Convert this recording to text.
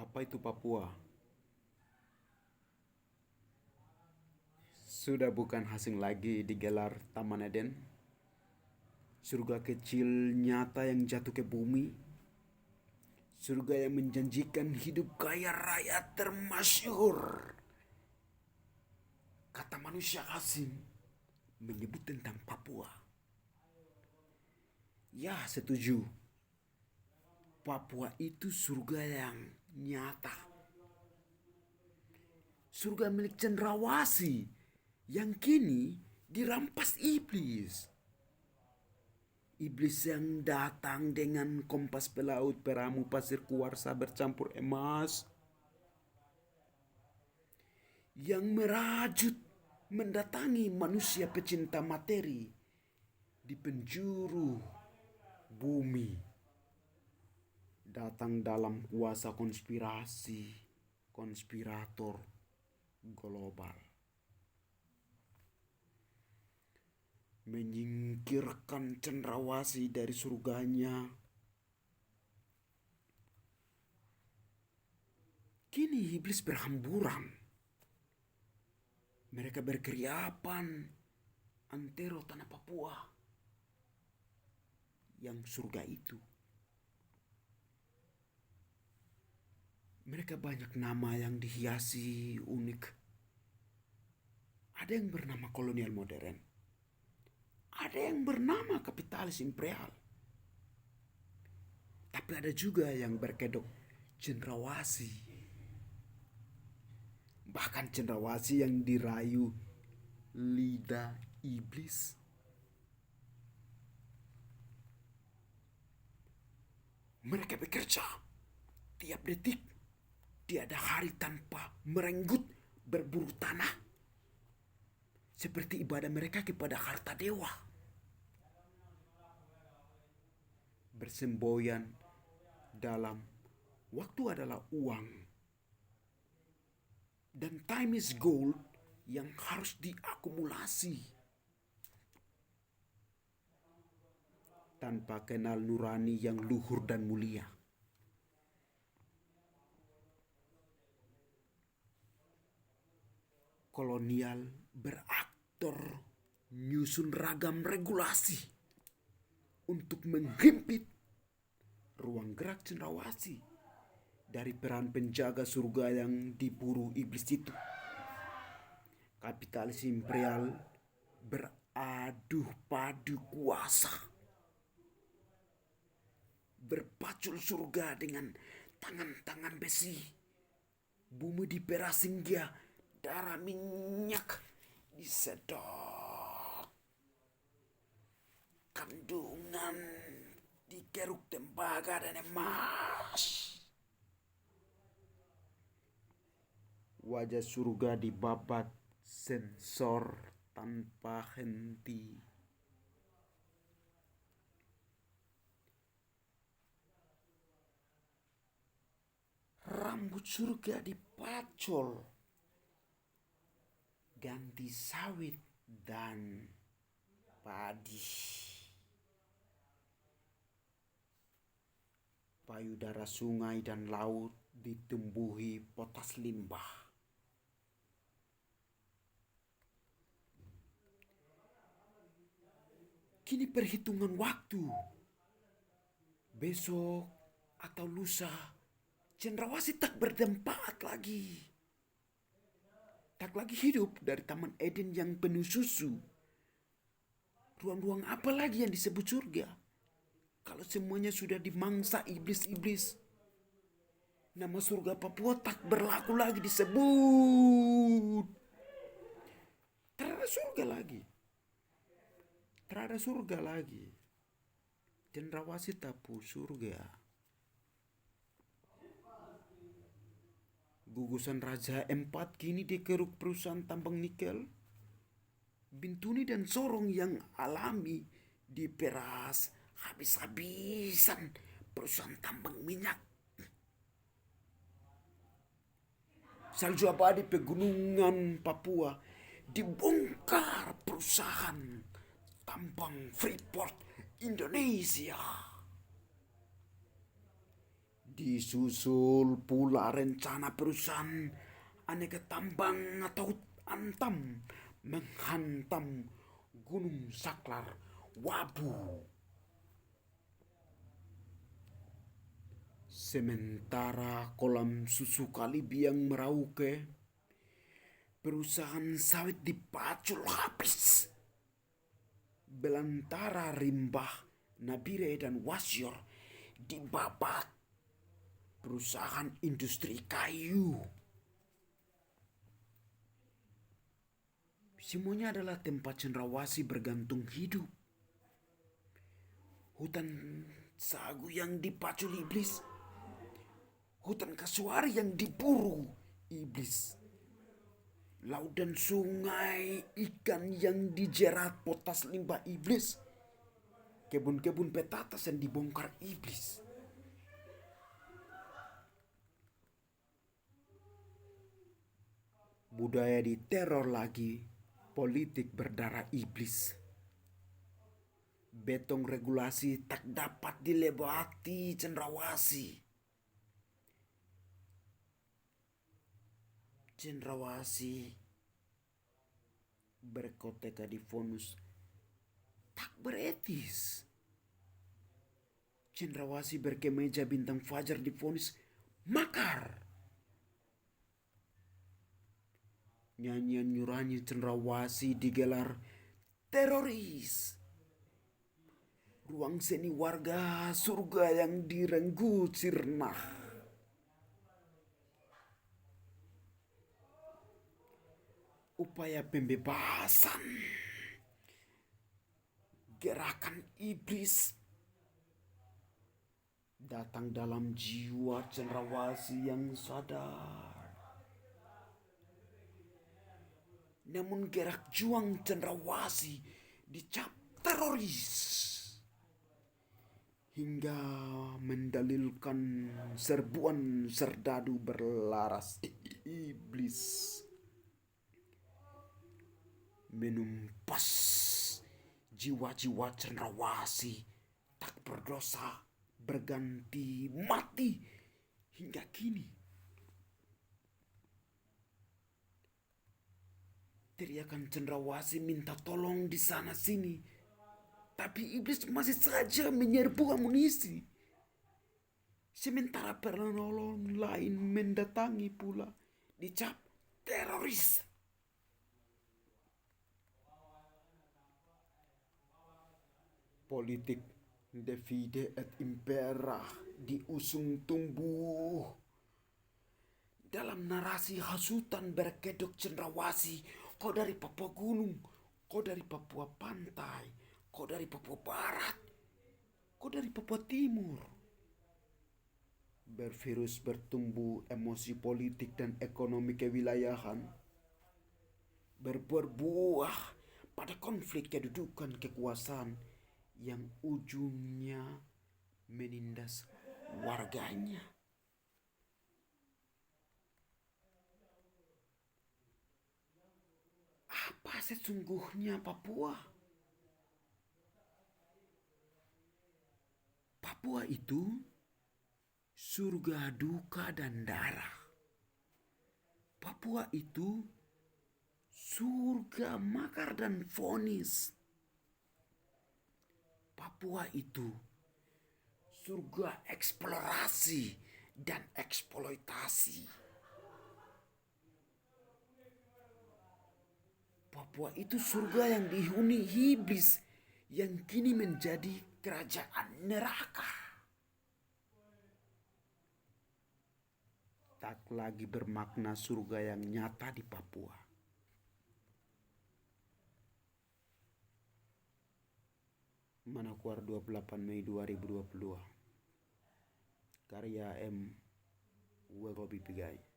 Apa itu Papua? Sudah bukan asing lagi digelar Taman Eden, surga kecil nyata yang jatuh ke bumi, surga yang menjanjikan hidup kaya raya termasyhur. Kata manusia asing menyebut tentang Papua. Ya, setuju. Papua itu surga yang nyata. Surga milik cendrawasih yang kini dirampas iblis. Iblis yang datang dengan kompas pelaut peramu pasir kuarsa bercampur emas. Yang merajut mendatangi manusia pecinta materi di penjuru bumi. Datang dalam kuasa konspirasi, konspirator global. Menyingkirkan cendrawasih dari surganya. Kini iblis berhamburan. Mereka berkeriapan antero tanah Papua yang surga itu. Mereka banyak nama yang dihiasi unik. Ada yang bernama kolonial modern. Ada yang bernama kapitalis imperial. Tapi ada juga yang berkedok cendrawasih. Bahkan cendrawasih yang dirayu lidah iblis. Mereka bekerja tiap detik. Tiada hari tanpa merenggut berburu tanah. Seperti ibadah mereka kepada harta dewa. Bersemboyan dalam waktu adalah uang. Dan time is gold yang harus diakumulasi. Tanpa kenal nurani yang luhur dan mulia. Kolonial beraktor nyusun ragam regulasi untuk menghimpit ruang gerak cendrawasih dari peran penjaga surga yang diburu iblis itu. Kapitalis imperial beradu padu kuasa. Berpacul surga dengan tangan-tangan besi. Bumi diperas hingga darah minyak disedot. Kandungan dikeruk tembaga dan emas. Wajah surga dibabat sensor tanpa henti. Rambut surga dipacul. Ganti sawit dan padi. Payudara sungai dan laut ditumbuhi potas limbah. Kini perhitungan waktu. Besok atau lusa, cendrawasih tak bermanfaat lagi. Tak lagi hidup dari Taman Eden yang penuh susu. Ruang-ruang apa lagi yang disebut surga? Kalau semuanya sudah dimangsa iblis-iblis. Nama surga Papua tak berlaku lagi disebut. Tak ada surga lagi. Tak ada surga lagi. Cendrawasih tapu surga. Gugusan Raja Empat kini dikeruk perusahaan tambang nikel. Bintuni dan Sorong yang alami diperas habis-habisan perusahaan tambang minyak. Salju abadi pegunungan Papua dibongkar perusahaan tambang Freeport Indonesia. Disusul pula rencana perusahaan aneka tambang atau antam menghantam Gunung Saklar Wabu. Sementara kolam susu Kalibiang Merauke, perusahaan sawit di Pacul habis. Belantara Rimbah, Nabire dan Wasyor dibabat perusahaan industri kayu. Semuanya adalah tempat cendrawasih bergantung hidup. Hutan sagu yang dipacul iblis, hutan kasuari yang diburu iblis, laut dan sungai ikan yang dijerat potas limbah iblis, kebun-kebun petatas yang dibongkar iblis. Budaya diteror lagi, politik berdarah iblis. Betong regulasi tak dapat dilewati cendrawasih. Cendrawasih berkoteka difonus tak beretis. Cendrawasih berkemeja bintang fajar difonis makar. Nyanyian nyurahnya cendrawasih digelar teroris. Ruang seni warga surga yang direnggut sirna. Upaya pembebasan gerakan iblis datang dalam jiwa cendrawasih yang sadar. Namun gerak juang cendrawasih dicap teroris. Hingga mendalilkan serbuan serdadu berlaras iblis menumpas jiwa-jiwa cendrawasih tak berdosa berganti mati hingga kini. Teriakan cendrawasih minta tolong di sana sini, tapi iblis masih saja menyerbu amunisi. Sementara penolong lain mendatangi pula dicap teroris. Politik divide et impera diusung tumbuh dalam narasi hasutan berkedok cendrawasih. Kau dari Papua Gunung, kau dari Papua Pantai, kau dari Papua Barat, kau dari Papua Timur. Bervirus bertumbuh emosi politik dan ekonomi kewilayahan. Berbuah pada konflik kedudukan kekuasaan yang ujungnya menindas warganya. Apa sesungguhnya Papua? Papua itu surga duka dan darah. Papua itu surga makar dan vonis. Papua itu surga eksplorasi dan eksploitasi. Papua itu surga yang dihuni iblis yang kini menjadi kerajaan neraka. Tak lagi bermakna surga yang nyata di Papua. Manokwar 28 Mei 2022. Karya M. Wegobi Pigai.